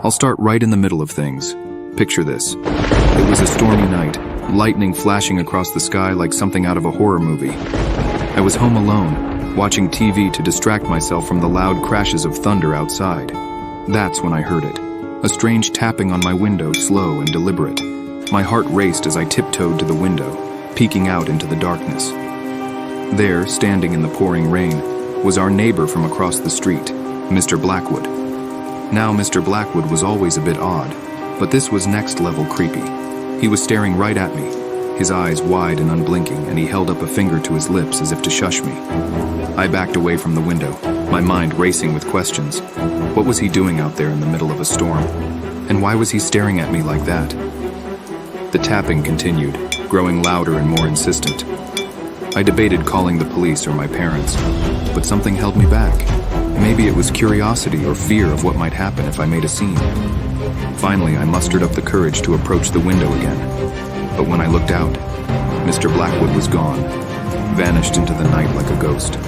I'll start right in the middle of things. Picture this. It was a stormy night, lightning flashing across the sky like something out of a horror movie. I was home alone, watching TV to distract myself from the loud crashes of thunder outside. That's when I heard it. A strange tapping on my window, slow and deliberate. My heart raced as I tiptoed to the window, peeking out into the darkness. There, standing in the pouring rain, was our neighbor from across the street, Mr. Blackwood. Now, Mr. Blackwood was always a bit odd, but this was next level creepy. He was staring right at me, his eyes wide and unblinking, and he held up a finger to his lips as if to shush me. I backed away from the window, my mind racing with questions. What was he doing out there in the middle of a storm? And why was he staring at me like that? The tapping continued, growing louder and more insistent. I debated calling the police or my parents, but something held me back. Maybe it was curiosity or fear of what might happen if I made a scene. Finally, I mustered up the courage to approach the window again. But when I looked out, Mr. Blackwood was gone, vanished into the night like a ghost.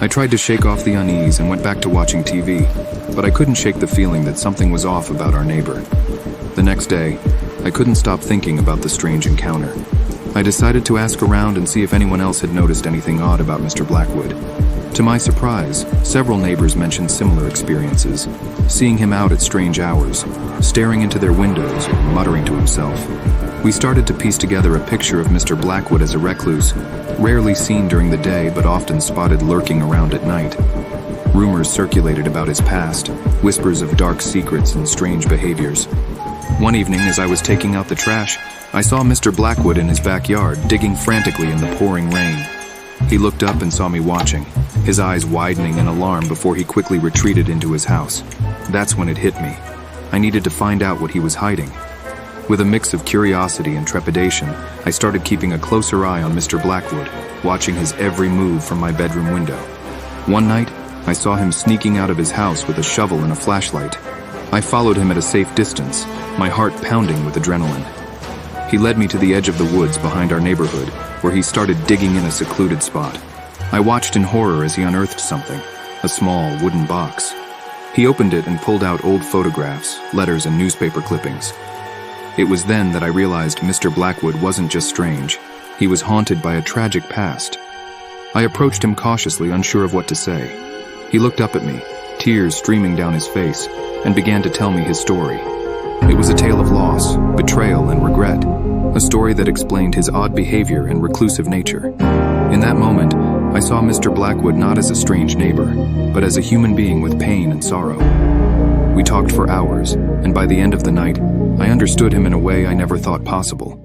I tried to shake off the unease and went back to watching TV, but I couldn't shake the feeling that something was off about our neighbor. The next day, I couldn't stop thinking about the strange encounter. I decided to ask around and see if anyone else had noticed anything odd about Mr. Blackwood. To my surprise, several neighbors mentioned similar experiences, seeing him out at strange hours, staring into their windows, muttering to himself. We started to piece together a picture of Mr. Blackwood as a recluse, rarely seen during the day but often spotted lurking around at night. Rumors circulated about his past, whispers of dark secrets and strange behaviors. One evening, as I was taking out the trash, I saw Mr. Blackwood in his backyard, digging frantically in the pouring rain. He looked up and saw me watching, his eyes widening in alarm before he quickly retreated into his house. That's when it hit me. I needed to find out what he was hiding. With a mix of curiosity and trepidation, I started keeping a closer eye on Mr. Blackwood, watching his every move from my bedroom window. One night, I saw him sneaking out of his house with a shovel and a flashlight. I followed him at a safe distance, my heart pounding with adrenaline. He led me to the edge of the woods behind our neighborhood, where he started digging in a secluded spot. I watched in horror as he unearthed something, a small wooden box. He opened it and pulled out old photographs, letters, and newspaper clippings. It was then that I realized Mr. Blackwood wasn't just strange. He was haunted by a tragic past. I approached him cautiously, unsure of what to say. He looked up at me, tears streaming down his face, and began to tell me his story. It was a tale of loss, betrayal, and regret, a story that explained his odd behavior and reclusive nature. In that moment, I saw Mr. Blackwood not as a strange neighbor, but as a human being with pain and sorrow. We talked for hours, and by the end of the night, I understood him in a way I never thought possible.